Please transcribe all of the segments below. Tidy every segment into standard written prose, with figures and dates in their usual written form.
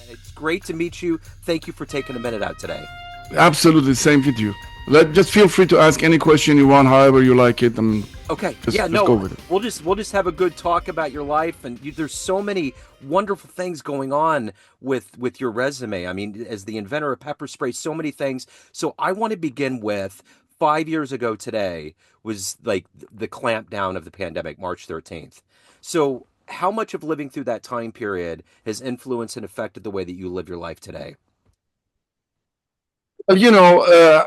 It's great to meet you. Thank you for taking a minute out today. Absolutely, same with you. Just feel free to ask any question you want, however you like it, and Okay. Yeah, just go no, with it. we'll just have a good talk about your life, and there's so many wonderful things going on with your resume. I mean, as the inventor of pepper spray, so many things. So I want to begin with 5 years ago today was like the clampdown of the pandemic, March 13th. So how much of living through that time period has influenced and affected the way that you live your life today? Well,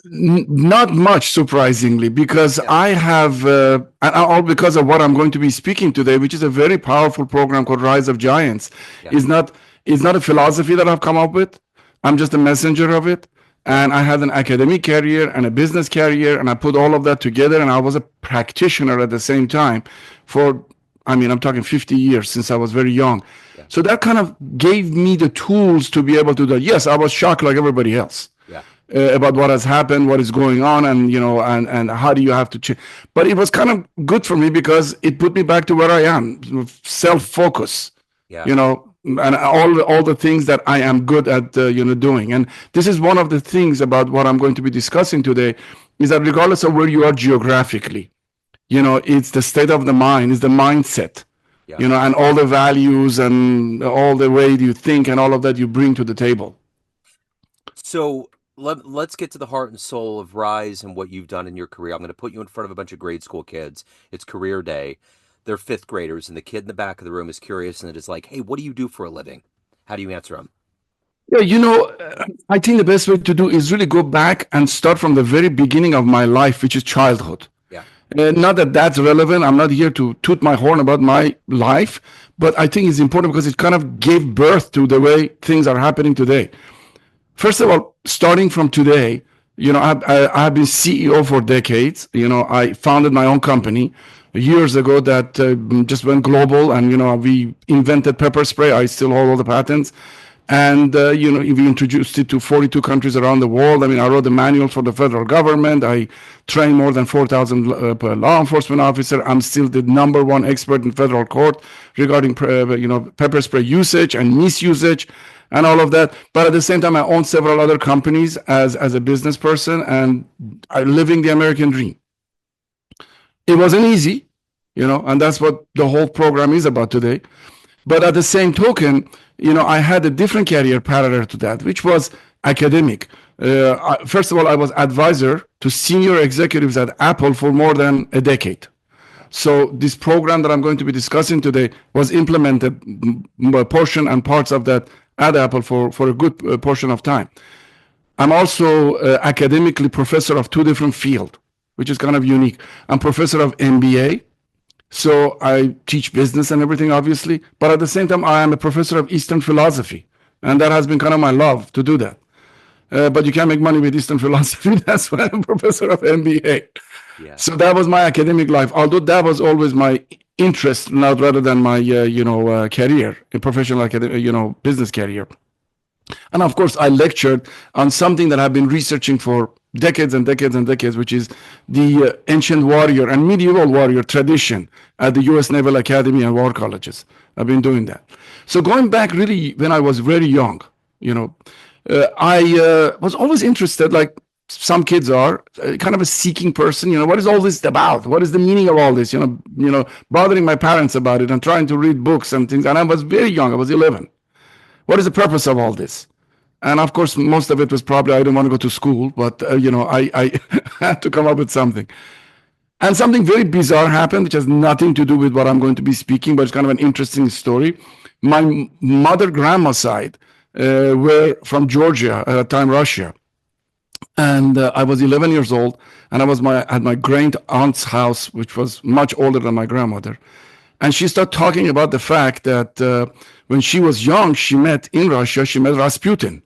not much, surprisingly, because Yeah. I have, and all because of what I'm going to be speaking today, which is a very powerful program called Rise of Giants. Yeah. Is not is not a philosophy that I've come up with. I'm just a messenger of it. Yeah. And I had an academic career and a business career, and I put all of that together, and I was a practitioner at the same time for, I mean, I'm talking 50 years since I was very young. Yeah. So that kind of gave me the tools to be able to do. Yes, I was shocked like everybody else Yeah. about what has happened, what is going on, and and how do you have to change. But it was kind of good for me because it put me back to where I am, self-focus, Yeah. and all the things that I am good at, doing. And this is one of the things about what I'm going to be discussing today, is that regardless of where you are geographically, it's the state of the mind, it's the mindset, Yeah. and all the values and all the way you think and all of that you bring to the table. So let's get to the heart and soul of Rise and what you've done in your career. I'm going to put you in front of a bunch of grade school kids. It's career day. They're fifth graders, and the kid in the back of the room is curious and it is like, hey, what do you do for a living? How do you answer them? Yeah, I think the best way to do is really go back and start from the very beginning of my life, which is childhood. Yeah. Not that that's relevant. I'm not here to toot my horn about my life, but I think it's important because it kind of gave birth to the way things are happening today. First of all, starting from today, I've been CEO for decades. I founded my own company years ago that just went global, and we invented pepper spray. I still hold all the patents, and we introduced it to 42 countries around the world. I mean, I wrote the manual for the federal government. I trained more than 4,000 law enforcement officer. I'm still the number one expert in federal court regarding pepper spray usage and misusage and all of that. But at the same time, I own several other companies as a business person, and I'm living the American dream. It wasn't easy, and that's what the whole program is about today. But at the same token, I had a different career parallel to that, which was academic. First of all, I was advisor to senior executives at Apple for more than a decade. So this program that I'm going to be discussing today was implemented, a portion and parts of that at Apple for a good portion of time. I'm also academically professor of two different fields, which is kind of unique. I'm professor of MBA, so I teach business and everything, obviously. But at the same time, I am a professor of Eastern philosophy, and that has been kind of my love to do that. But you can't make money with Eastern philosophy. That's why I'm a professor of MBA. Yeah. So that was my academic life, although that was always my interest, not rather than my career, a professional academic, business career. And of course, I lectured on something that I've been researching for decades and decades and decades, which is the ancient warrior and medieval warrior tradition at the U.S. Naval Academy and war colleges. I've been doing that. So going back really when I was very young, I was always interested, like some kids are, kind of a seeking person. What is all this about? What is the meaning of all this? Bothering my parents about it and trying to read books and things. And I was very young. I was 11. What is the purpose of all this? And of course, most of it was probably I didn't want to go to school, but I had to come up with something. And something very bizarre happened, which has nothing to do with what I'm going to be speaking, but it's kind of an interesting story. My mother, grandma side were from Georgia, at the time Russia, and I was 11 years old, and I was at my great aunt's house, which was much older than my grandmother. And she started talking about the fact that when she was young, she met Rasputin.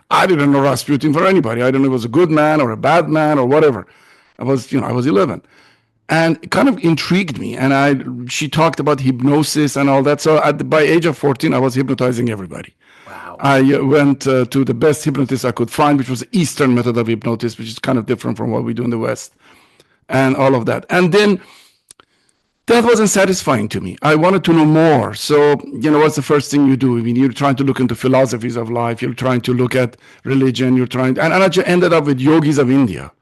I didn't know Rasputin for anybody. I didn't know he was a good man or a bad man or whatever. I was 11, and it kind of intrigued me. And she talked about hypnosis and all that. So by age of 14, I was hypnotizing everybody. Wow. I went to the best hypnotist I could find, which was the Eastern method of hypnosis, which is kind of different from what we do in the West, and all of that. And then That wasn't satisfying to me. I wanted to know more. So, what's the first thing you do? I mean, you're trying to look into philosophies of life. You're trying to look at religion. And I just ended up with yogis of India.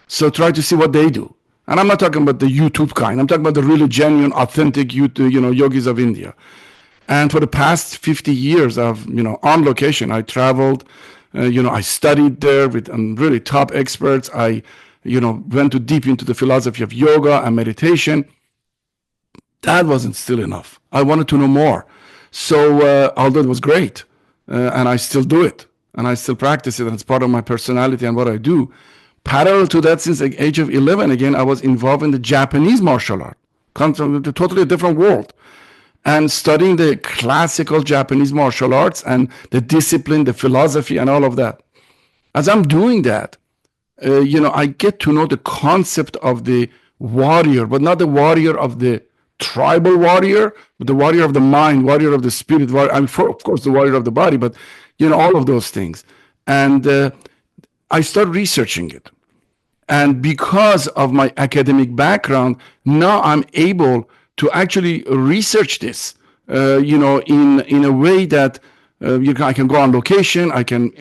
So try to see what they do. And I'm not talking about the YouTube kind. I'm talking about the really genuine, authentic, yogis of India. And for the past 50 years, on location, I traveled, I studied there with really top experts. I, went too deep into the philosophy of yoga and meditation. That wasn't still enough. I wanted to know more. So, although it was great, and I still do it, and I still practice it, and it's part of my personality and what I do. Parallel to that, since the age of 11, again, I was involved in the Japanese martial art, comes from a totally different world, and studying the classical Japanese martial arts and the discipline, the philosophy, and all of that. As I'm doing that, I get to know the concept of the warrior, but not the warrior of the tribal warrior, but the warrior of the mind, warrior of the spirit, of course, the warrior of the body, but, all of those things. And I started researching it. And because of my academic background, now I'm able to actually research this, in a way that I can go on location. I can,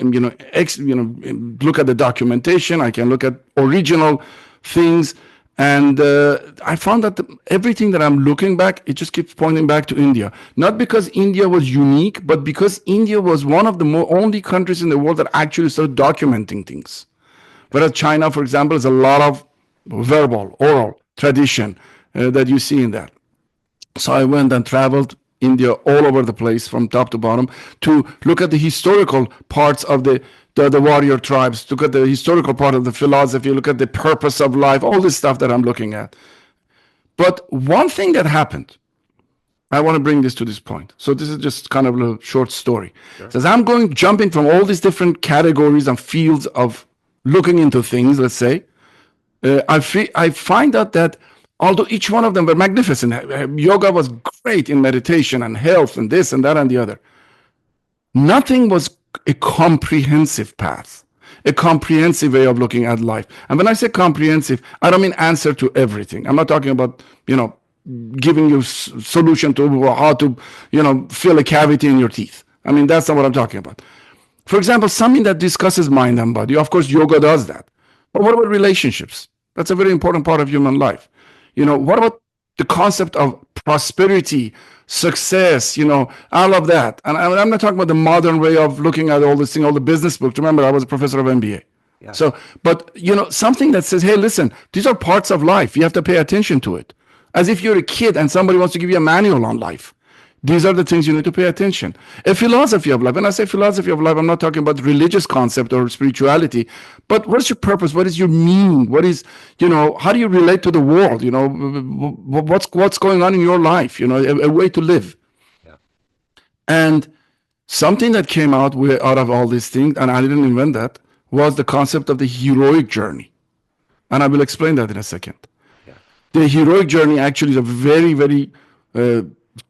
look at the documentation. I can look at original things. And I found that everything that I'm looking back, it just keeps pointing back to India. Not because India was unique, but because India was one of the only countries in the world that actually started documenting things. Whereas China, for example, is a lot of verbal, oral tradition that you see in that. So I went and traveled India all over the place from top to bottom to look at the historical parts of the warrior tribes, look at the historical part of the philosophy, look at the purpose of life, all this stuff that I'm looking at. But one thing that happened, I want to bring this to this point. So this is just kind of a short story. Sure. As I'm jumping from all these different categories and fields of looking into things, let's say, I find out that although each one of them were magnificent, yoga was great in meditation and health and this and that and the other, nothing was a comprehensive path, a comprehensive way of looking at life. And when I say comprehensive, I don't mean answer to everything. I'm not talking about, giving you solution to how to, fill a cavity in your teeth. I mean, that's not what I'm talking about. For example, something that discusses mind and body. Of course, yoga does that. But what about relationships? That's a very important part of human life. What about the concept of prosperity, success, all of that? And I'm not talking about the modern way of looking at all this thing, all the business books. Remember, I was a professor of MBA. Yeah. So, but, something that says, hey, listen, these are parts of life. You have to pay attention to it. As if you're a kid and somebody wants to give you a manual on life. These are the things you need to pay attention. A philosophy of life. When I say philosophy of life, I'm not talking about religious concept or spirituality, but what is your purpose? What is your meaning? What is, how do you relate to the world? What's going on in your life? A way to live. Yeah. And something that came out of all these things, and I didn't invent that, was the concept of the heroic journey. And I will explain that in a second. Yeah. The heroic journey actually is a very, very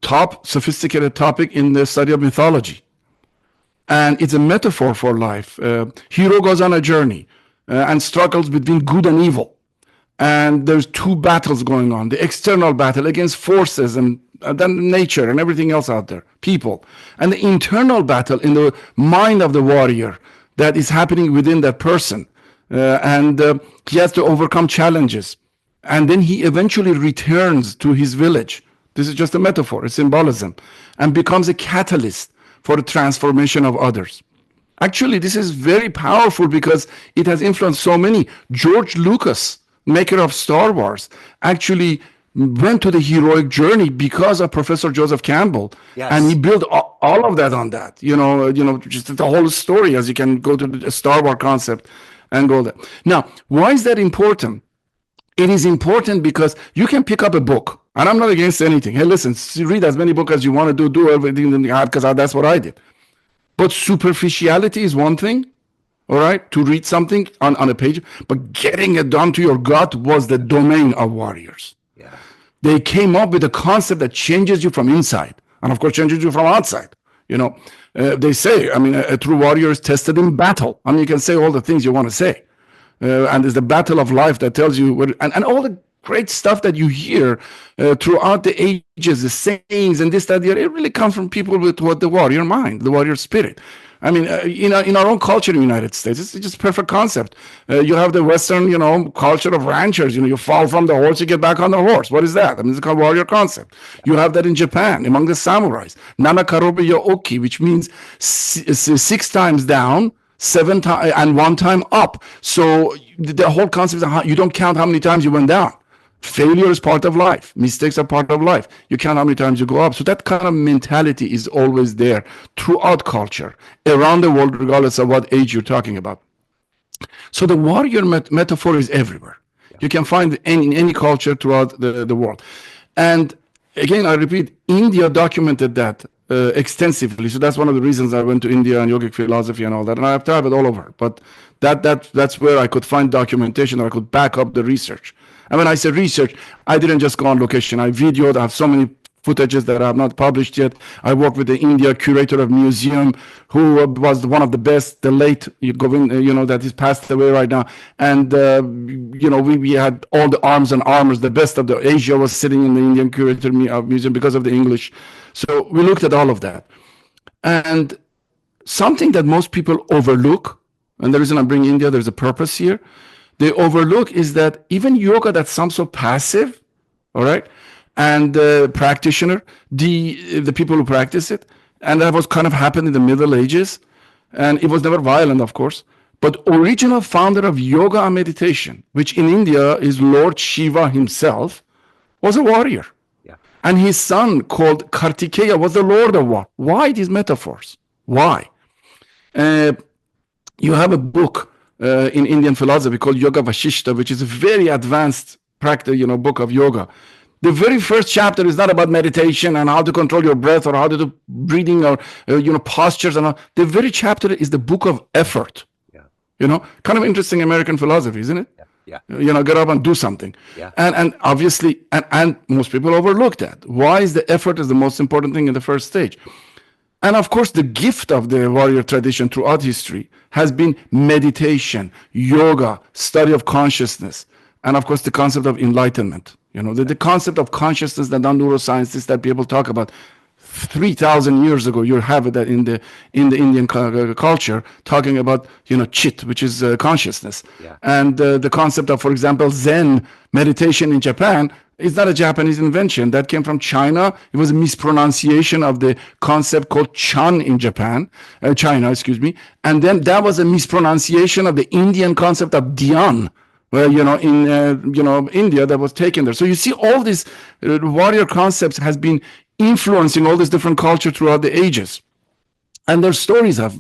top sophisticated topic in the study of mythology, and it's a metaphor for life. Hero goes on a journey and struggles between good and evil, and there's two battles going on: the external battle against forces and then nature and everything else out there, people, and the internal battle in the mind of the warrior that is happening within that person, and he has to overcome challenges, and then he eventually returns to his village. This is just a metaphor, a symbolism, and becomes a catalyst for the transformation of others. Actually, this is very powerful because it has influenced so many. George Lucas, maker of Star Wars, actually went to the heroic journey because of Professor Joseph Campbell. Yes. And he built all of that on that. Just the whole story, as you can go to the Star Wars concept and go there. Now, why is that important? It is important because you can pick up a book. And I'm not against anything. Hey, listen, read as many books as you want to do everything that you have, because that's what I did. But superficiality is one thing, all right, to read something on a page, but getting it down to your gut was the domain of warriors. Yeah. They came up with a concept that changes you from inside, and of course, changes you from outside. They say, a true warrior is tested in battle. You can say all the things you want to say. And it's the battle of life that tells you what, and all the great stuff that you hear throughout the ages, the sayings and this, that, the other, it really comes from people with what the warrior mind, the warrior spirit. I mean, in our own culture in the United States, it's just a perfect concept. You have the Western, culture of ranchers. You fall from the horse, you get back on the horse. What is that? I mean, it's called warrior concept. You have that in Japan among the samurais. Nana karobe yo oki, which means 6 times down, 7 times, and 1 time up. So the whole concept is you don't count how many times you went down. Failure is part of life. Mistakes are part of life. You count how many times you go up. So that kind of mentality is always there throughout culture, around the world, regardless of what age you're talking about. So the warrior metaphor is everywhere. You can find it in any culture throughout the world. And again, I repeat, India documented that extensively. So that's one of the reasons I went to India and yogic philosophy and all that. And I have traveled all over. But that's where I could find documentation, or I could back up the research. And when I say research, I didn't just go on location. I videoed. I have so many footages that I have not published yet. I worked with the India curator of museum, who was one of the best, the late Govind, that is passed away right now. And, we had all the arms and armors, the best of the Asia was sitting in the Indian curator museum because of the English. So we looked at all of that. And something that most people overlook, and the reason I bring India, there's a purpose here. They overlook is that even yoga that sounds so passive, all right, and practitioner, the people who practice it, and that was kind of happened in the Middle Ages, and it was never violent, of course, but original founder of yoga and meditation, which in India is Lord Shiva himself, was a warrior. Yeah. And his son, called Kartikeya, was the Lord of War. Why these metaphors? Why? You have a book in Indian philosophy called Yoga Vashishta, which is a very advanced practice, book of yoga. The very first chapter is not about meditation and how to control your breath or how to do breathing or postures and all. The very chapter is the book of effort. Yeah. Kind of interesting American philosophy, isn't it? Yeah. Get up and do something. Yeah. And obviously, and most people overlook that. Why is the effort is the most important thing in the first stage? And of course, the gift of the warrior tradition throughout history has been meditation, yoga, study of consciousness, and of course, the concept of enlightenment. The concept of consciousness that neuroscientists that people talk about 3,000 years ago, you have that in the Indian culture, talking about chit, which is consciousness, and the concept of, for example, Zen meditation in Japan. It's not a Japanese invention. That came from China. It was a mispronunciation of the concept called Chan in China, excuse me. And then that was a mispronunciation of the Indian concept of Dhyan, where, in India, that was taken there. So you see all these warrior concepts has been influencing all these different cultures throughout the ages. And their stories have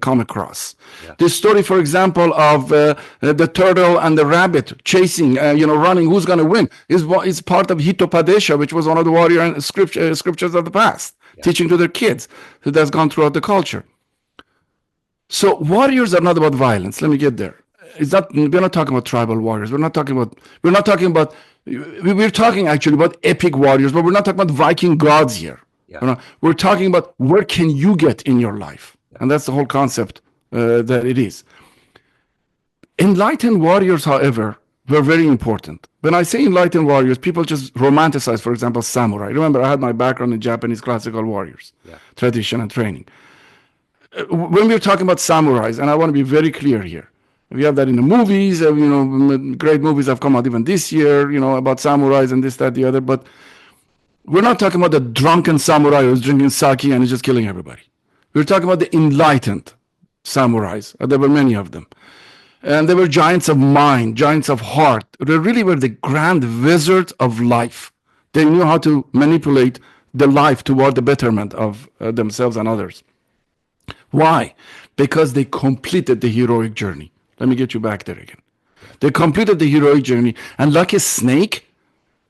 come across. Yeah. The story, for example, of the turtle and the rabbit chasing, running, who's going to win, is part of Hitopadesha, which was one of the warrior scriptures of the past, teaching to their kids. So that's gone throughout the culture. So warriors are not about violence. Let me get there. We're not talking about tribal warriors. We're talking actually about epic warriors, but we're not talking about Viking gods here. Yeah. We're talking about where can you get in your life, and that's the whole concept that it is. Enlightened warriors, however, were very important. When I say enlightened warriors, people just romanticize, for example, samurai. Remember, I had my background in Japanese classical warriors, tradition and training. When we're talking about samurais, and I want to be very clear here, we have that in the movies. Great movies have come out even this year, about samurais and this, that, the other, but we're not talking about the drunken samurai who's drinking sake and is just killing everybody. We're talking about the enlightened samurais. There were many of them. And they were giants of mind, giants of heart. They really were the grand wizards of life. They knew how to manipulate the life toward the betterment of themselves and others. Why? Because they completed the heroic journey. Let me get you back there again. They completed the heroic journey, and like a snake,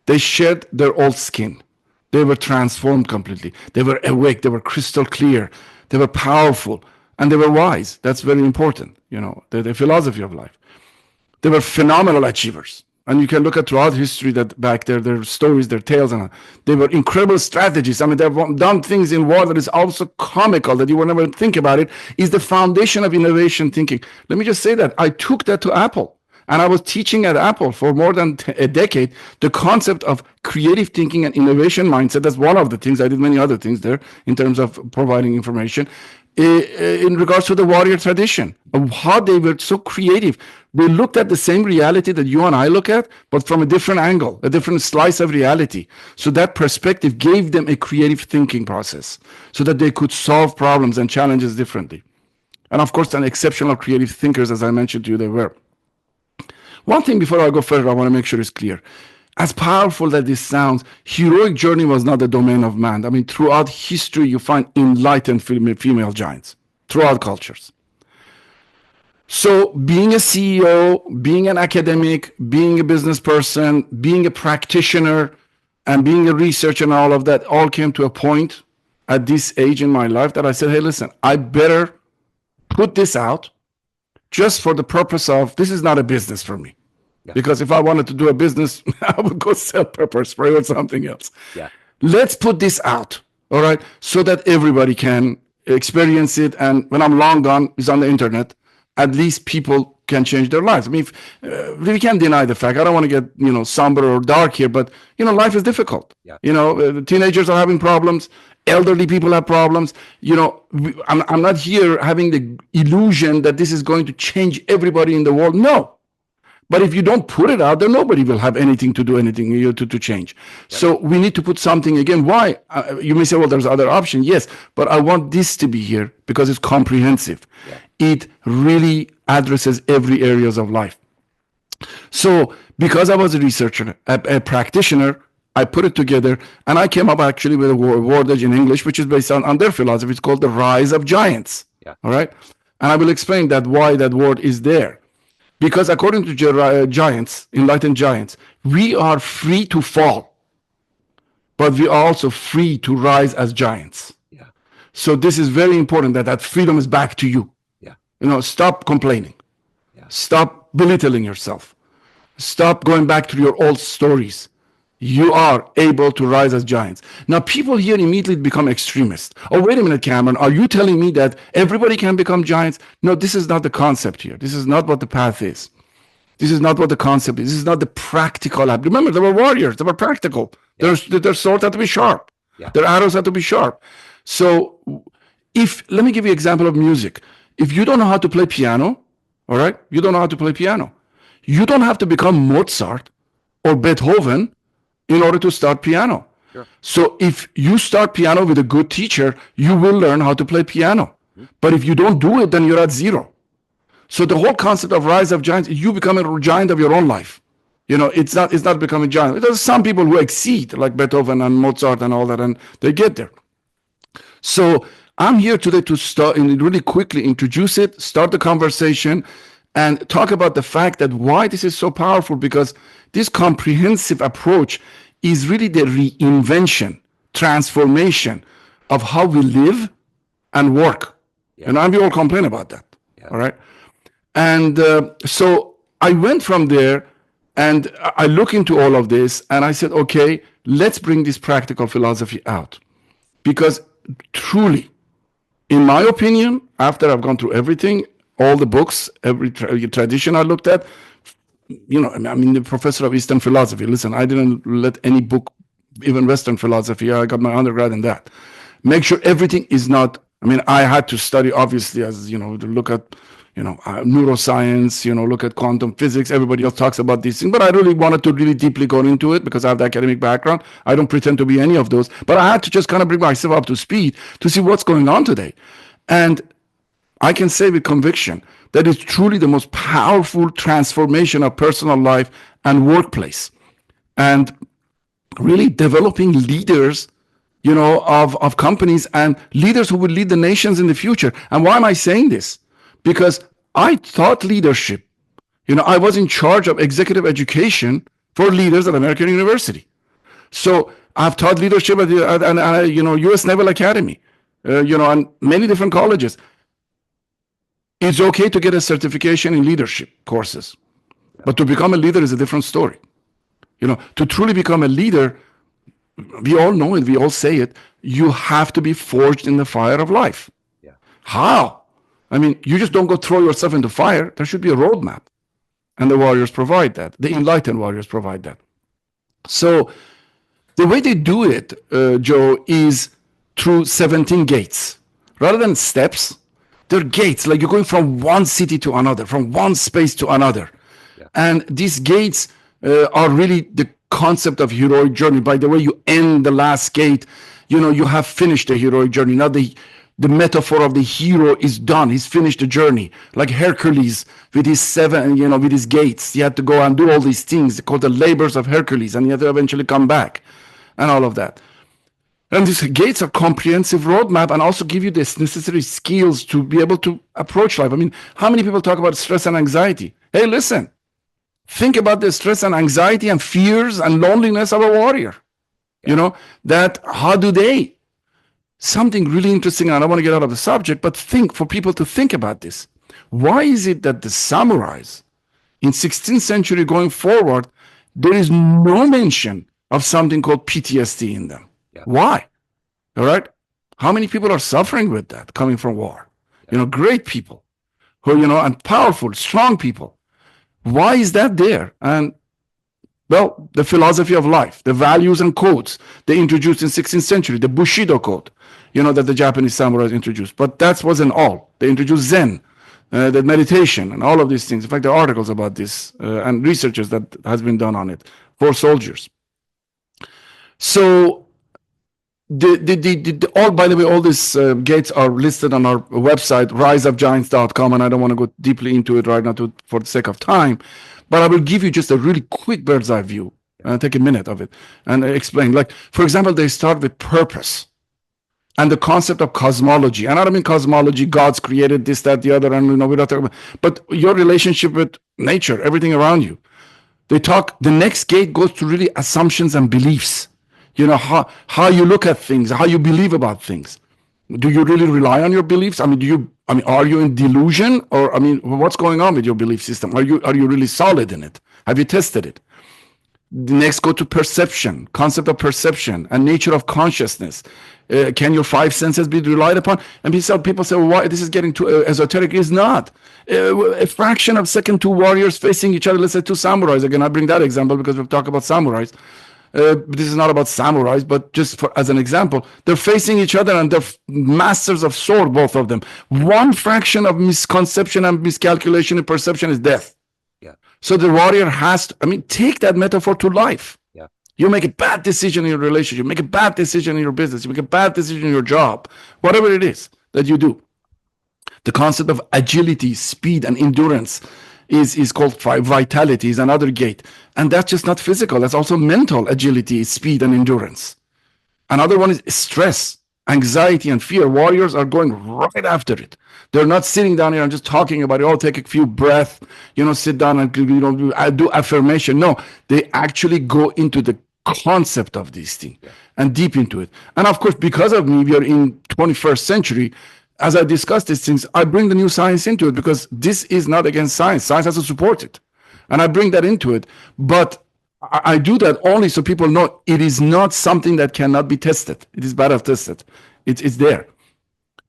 they shed their old skin. They were transformed completely. They were awake. They were crystal clear. They were powerful. And they were wise. That's very important, the philosophy of life. They were phenomenal achievers. And you can look at throughout history that back there, their stories, their tales, and they were incredible strategists. I mean, they've done things in war that is also comical, that you will never think about it, is the foundation of innovation thinking. Let me just say that. I took that to Apple. And I was teaching at Apple for more than a decade the concept of creative thinking and innovation mindset. That's one of the things. I did many other things there in terms of providing information in regards to the warrior tradition, of how they were so creative. They looked at the same reality that you and I look at, but from a different angle, a different slice of reality. So that perspective gave them a creative thinking process so that they could solve problems and challenges differently. And of course, an exceptional creative thinkers, as I mentioned to you, they were. One thing before I go further, I want to make sure it's clear. As powerful that this sounds, heroic journey was not the domain of man. I mean, throughout history, you find enlightened female giants, throughout cultures. So being a CEO, being an academic, being a business person, being a practitioner, and being a researcher and all of that all came to a point at this age in my life that I said, hey, listen, I better put this out just for the purpose of, this is not a business for me. Yeah. Because if I wanted to do a business, I would go sell pepper spray or something else. Yeah. Let's put this out, all right, so that everybody can experience it. And when I'm long gone, it's on the internet. At least people can change their lives. I mean, we can't deny the fact. I don't want to get somber or dark here, but life is difficult. Yeah. The teenagers are having problems. Elderly people have problems. I'm not here having the illusion that this is going to change everybody in the world. No. But if you don't put it out there, nobody will have anything to do anything to change. Yep. So we need to put something again. Why? You may say, well, there's other option. Yes, but I want this to be here because it's comprehensive. Yeah. It really addresses every areas of life. So because I was a researcher, a practitioner, I put it together and I came up actually with a wordage in English, which is based on their philosophy. It's called the rise of giants. Yeah. All right. And I will explain that why that word is there. Because according to giants, enlightened giants, we are free to fall, but we are also free to rise as giants. Yeah. So this is very important that freedom is back to you. Yeah. Stop complaining. Yeah. Stop belittling yourself. Stop going back to your old stories. You are able to rise as giants. Now, people here immediately become extremists. Oh, wait a minute, Cameron. Are you telling me that everybody can become giants? No, this is not the concept here. This is not what the path is. This is not what the concept is. This is not the practical. Remember, they were warriors. They were practical. Yeah. Their swords had to be sharp. Yeah. Their arrows had to be sharp. So let me give you an example of music. If you don't know how to play piano, all right, you don't know how to play piano. You don't have to become Mozart or Beethoven in order to start piano. Sure. So if you start piano with a good teacher, you will learn how to play piano. Mm-hmm. But if you don't do it, then you're at zero. So the whole concept of rise of giants, you become a giant of your own life. It's not becoming giant. There's some people who exceed, like Beethoven and Mozart and all that, and they get there. So I'm here today to start and really quickly introduce it, start the conversation, and talk about the fact that why this is so powerful, because this comprehensive approach is really the reinvention, transformation of how we live and work. Yeah. And we all complain about that. Yeah. All right. And so I went from there and I look into all of this and I said, okay, let's bring this practical philosophy out. Because truly, in my opinion, after I've gone through everything, all the books, every tradition I looked at, I'm the professor of Eastern philosophy. Listen, I didn't let any book, even Western philosophy, I got my undergrad in that. Make sure everything is not, I had to study, obviously, as, to look at, neuroscience, look at quantum physics. Everybody else talks about these things, but I really wanted to really deeply go into it because I have the academic background. I don't pretend to be any of those, but I had to just kind of bring myself up to speed to see what's going on today. And I can say with conviction that it's truly the most powerful transformation of personal life and workplace, and really developing leaders, of companies and leaders who will lead the nations in the future. And why am I saying this? Because I taught leadership. I was in charge of executive education for leaders at American University. So I've taught leadership at U.S. Naval Academy, and many different colleges. It's okay to get a certification in leadership courses, but to become a leader is a different story. To truly become a leader, we all know it, we all say it, you have to be forged in the fire of life. Yeah. How? You just don't go throw yourself into fire. There should be a roadmap. And the warriors provide that. The enlightened warriors provide that. So the way they do it, Joe, is through 17 gates. Rather than steps, they're gates. Like you're going from one city to another, from one space to another. Yeah. And these gates are really the concept of heroic journey. By the way, you end the last gate, you have finished the heroic journey. Now the metaphor of the hero is done. He's finished the journey. Like Hercules with his with his gates. He had to go and do all these things called the labors of Hercules, and he had to eventually come back and all of that. And these gates are comprehensive roadmap and also give you this necessary skills to be able to approach life. I mean, how many people talk about stress and anxiety? Hey, listen, think about the stress and anxiety and fears and loneliness of a warrior. That how do they? Something really interesting, and I don't want to get out of the subject, but for people to think about this. Why is it that the samurais in 16th century going forward, there is no mention of something called PTSD in them? Yeah. Why? All right. How many people are suffering with that coming from war? Yeah. Great people who, and powerful, strong people. Why is that there? And well, the philosophy of life, the values and codes they introduced in 16th century, the Bushido code, that the Japanese samurais introduced. But that wasn't all. They introduced Zen, the meditation, and all of these things. In fact, there are articles about this and researches that has been done on it for soldiers. So by the way, all these gates are listed on our website, riseofgiants.com, and I don't want to go deeply into it right now for the sake of time, but I will give you just a really quick bird's eye view, take a minute of it, and explain. Like, for example, they start with purpose and the concept of cosmology. And I don't mean cosmology, God's created this, that, the other, and we're not talking about, but your relationship with nature, everything around you. The next gate goes to really assumptions and beliefs. How you look at things, how you believe about things. Do you really rely on your beliefs? I mean, are you in delusion, or what's going on with your belief system? Are you really solid in it? Have you tested it? The next, go to perception, concept of perception and nature of consciousness. Can your five senses be relied upon? And people say, well, why this is getting too esoteric? It's not. A fraction of second, two warriors facing each other. Let's say two samurais. Again, I bring that example because we've talked about samurais. This is not about samurais, but just as an example, they're facing each other and they're masters of sword, both of them. One fraction of misconception and miscalculation in perception is death. Yeah. So the warrior has to, take that metaphor to life. Yeah. You make a bad decision in your relationship, you make a bad decision in your business, you make a bad decision in your job, whatever it is that you do. The concept of agility, speed, and endurance is called vitality, is another gate. And that's just not physical. That's also mental agility, speed, and endurance. Another one is stress, anxiety, and fear. Warriors are going right after it. They're not sitting down here and just talking about it. Oh, take a few breaths, sit down and do affirmation. No, they actually go into the concept of these things and deep into it. And of course, because of me, we are in 21st century. As I discuss these things, I bring the new science into it because this is not against science. Science has to support it. And I bring that into it. But I do that only so people know it is not something that cannot be tested. It is better tested. It's there.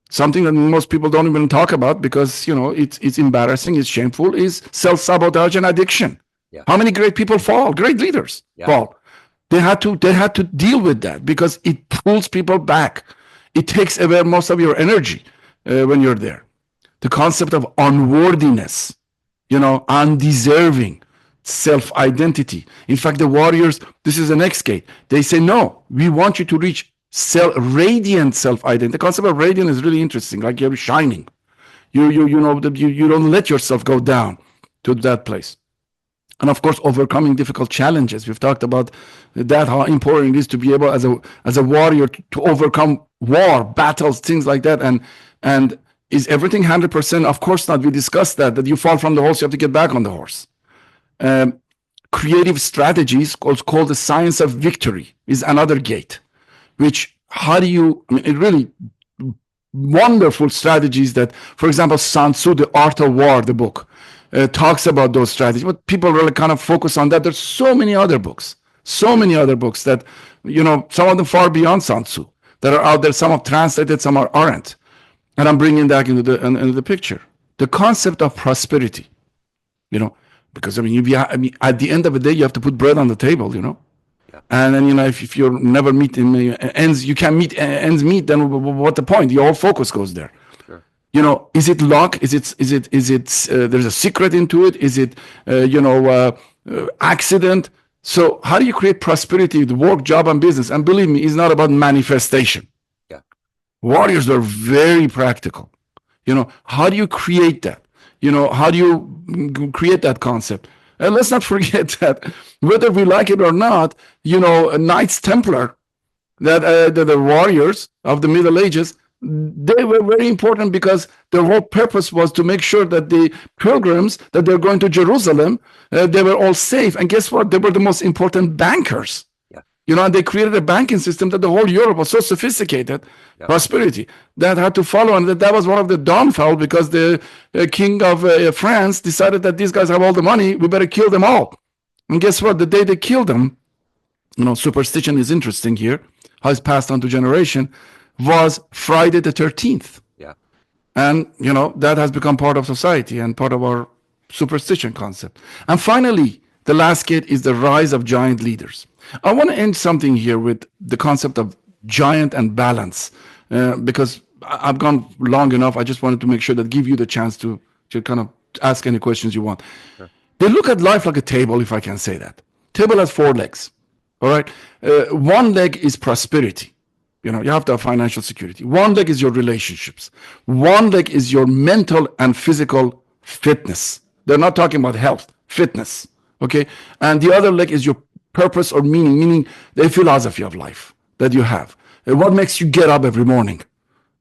Something that most people don't even talk about because, it's embarrassing, it's shameful, is self-sabotage and addiction. Yeah. How many great people fall? Great leaders fall. They had to deal with that because it pulls people back. It takes away most of your energy when you're there. The concept of unworthiness, undeserving, self-identity. In fact, the warriors, this is the next gate. They say, no, we want you to reach radiant self-identity. The concept of radiant is really interesting, like you're shining. You don't let yourself go down to that place. And of course, overcoming difficult challenges. We've talked about that, how important it is to be able, as a warrior, to overcome war, battles, things like that. And is everything 100%? Of course not. We discussed that you fall from the horse, you have to get back on the horse. Creative strategies, called the science of victory, is another gate. Which, it really wonderful strategies that, for example, Sun Tzu, The Art of War, the book, talks about those strategies, but people really kind of focus on that. There's so many other books that, some of them far beyond Sun Tzu that are out there. Some are translated, some aren't. And I'm bringing that into the picture. The concept of prosperity, because I mean, I mean, at the end of the day, you have to put bread on the table, you know. Yeah. And then, you know, if you're never meeting ends, you can't meet ends meet. Then what the point? Your whole focus goes there. Sure. You know, is it luck? Is it there's a secret into it? Is it accident? So how do you create prosperity with work, job, and business? And believe me, it's not about manifestation. Yeah. Warriors are very practical. You know, how do you create that? You know, how do you create that concept? And let's not forget that whether we like it or not, you know, Knights Templar, that the warriors of the Middle Ages, they were very important because their whole purpose was to make sure that the pilgrims that they're going to Jerusalem, they were all safe. And guess what? They were the most important bankers. Yeah. You know, and they created a banking system that the whole Europe was so sophisticated, Yeah. prosperity, that had to follow. And that was one of the downfall because the king of France decided that these guys have all the money, we better kill them all. And guess what? The day they killed them, you know, superstition is interesting here, how it's passed on to generation, was Friday the 13th. Yeah. And, you know, that has become part of society and part of our superstition concept. And finally, the last gate is the rise of giant leaders. I want to end something here with the concept of giant and balance, because I've gone long enough. I just wanted to make sure that give you the chance to kind of ask any questions you want. Sure. They look at life like a table, if I can say that. Table has 4 legs. All right. One leg is prosperity. You know, you have to have financial security. One leg is your relationships. One leg is your mental and physical fitness. They're not talking about health, fitness. Okay. And the other leg is your purpose or meaning the philosophy of life that you have. What makes you get up every morning?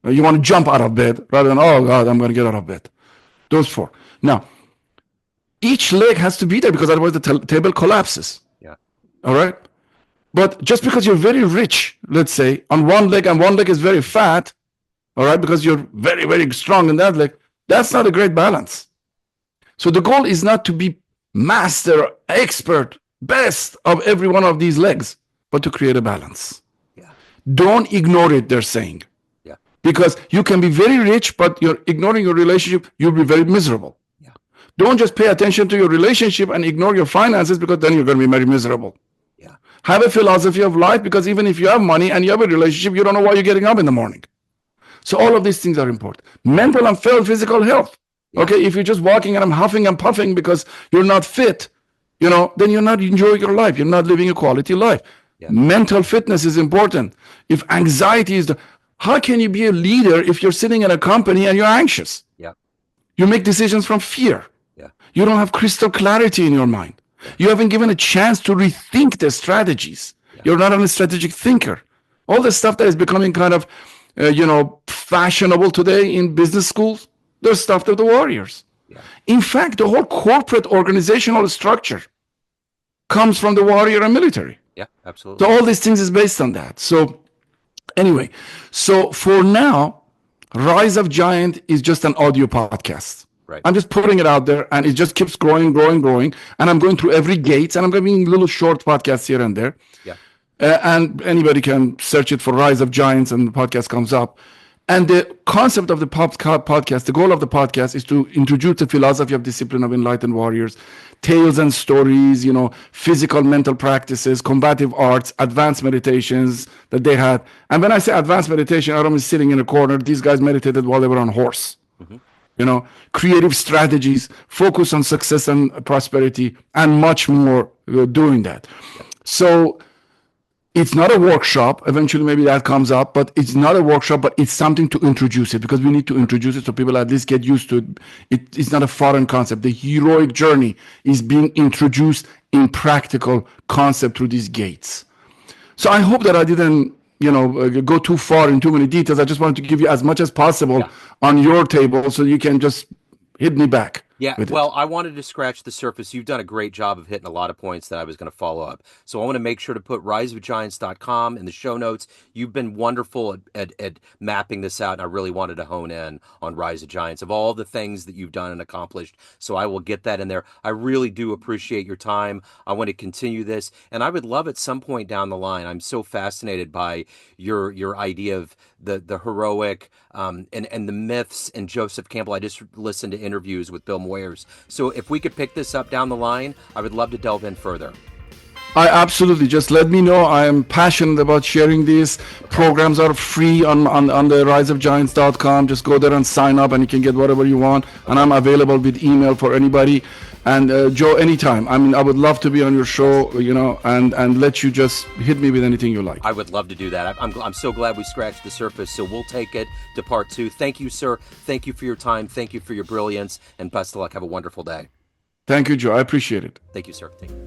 You want to jump out of bed rather than, oh God, I'm going to get out of bed. Those 4. Now, each leg has to be there because otherwise the table collapses. Yeah. All right. But just because you're very rich, let's say, on one leg and one leg is very fat, all right, because you're very, very strong in that leg, that's not a great balance. So the goal is not to be master, expert, best of every one of these legs, but to create a balance. Yeah. Don't ignore it, they're saying. Yeah. Because you can be very rich, but you're ignoring your relationship, you'll be very miserable. Yeah. Don't just pay attention to your relationship and ignore your finances, because then you're going to be very miserable. Yeah. Have a philosophy of life, because even if you have money and you have a relationship, you don't know why you're getting up in the morning. So all of these things are important. Mental and physical health. Yeah. Okay, if you're just walking and I'm huffing and puffing because you're not fit, you know, then you're not enjoying your life. You're not living a quality life. Yeah. Mental fitness is important. If anxiety is how can you be a leader if you're sitting in a company and you're anxious? Yeah. You make decisions from fear. Yeah. You don't have crystal clarity in your mind. You haven't given a chance to rethink the strategies. Yeah. You're not a strategic thinker. All the stuff that is becoming kind of, fashionable today in business schools, there's stuff of the warriors. Yeah. In fact, the whole corporate organizational structure comes from the warrior and military. Yeah, absolutely. So all these things is based on that. So anyway, so for now, Rise of Giant is just an audio podcast. Right. I'm just putting it out there, and it just keeps growing. And I'm going through every gate, and I'm giving little short podcasts here and there. Yeah. And anybody can search it for Rise of Giants, and the podcast comes up. And the concept of the podcast, the goal of the podcast is to introduce the philosophy of discipline of enlightened warriors, tales and stories, physical, mental practices, combative arts, advanced meditations that they had. And when I say advanced meditation, I don't mean sitting in a corner. These guys meditated while they were on horse. Mm-hmm. Creative strategies, focus on success and prosperity, and much more doing that. So it's not a workshop. Eventually, maybe that comes up, but it's not a workshop, but it's something to introduce it, because we need to introduce it so people at least get used to it. It's not a foreign concept. The heroic journey is being introduced in practical concept through these gates. So I hope that I didn't, go too far in too many details. I just wanted to give you as much as possible on your table so you can just hit me back. Yeah, well, I wanted to scratch the surface. You've done a great job of hitting a lot of points that I was going to follow up. So I want to make sure to put riseofgiants.com in the show notes. You've been wonderful at mapping this out, and I really wanted to hone in on Rise of Giants, of all the things that you've done and accomplished. So I will get that in there. I really do appreciate your time. I want to continue this, and I would love at some point down the line. I'm so fascinated by your idea of the heroic and the myths and Joseph Campbell. I just listened to interviews with Bill Moore Warriors. So if we could pick this up down the line, I would love to delve in further. I absolutely, just let me know. I am passionate about sharing these. Programs are free on the riseofgiants.com. Just go there and sign up and you can get whatever you want. And I'm available with email for anybody. And Joe, anytime. I mean, I would love to be on your show, and let you just hit me with anything you like. I would love to do that. I'm so glad we scratched the surface. So we'll take it to part 2. Thank you, sir. Thank you for your time. Thank you for your brilliance. And best of luck. Have a wonderful day. Thank you, Joe. I appreciate it. Thank you, sir. Thank you.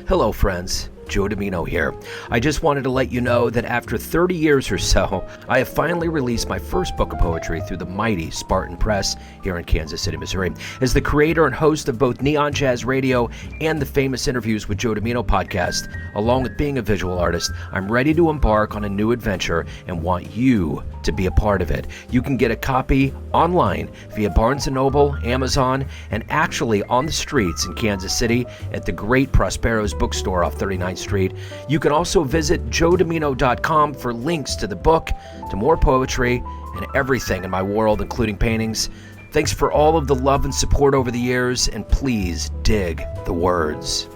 Hello, friends. Joe Dimino here. I just wanted to let you know that after 30 years or so, I have finally released my first book of poetry through the mighty Spartan Press here in Kansas City, Missouri. As the creator and host of both Neon Jazz Radio and the Famous Interviews with Joe Dimino podcast, along with being a visual artist, I'm ready to embark on a new adventure and want you to be a part of it. You can get a copy online via Barnes & Noble, Amazon, and actually on the streets in Kansas City at the great Prospero's bookstore off 39th Street. You can also visit joedimino.com for links to the book, to more poetry, and everything in my world, including paintings. Thanks for all of the love and support over the years, and please dig the words.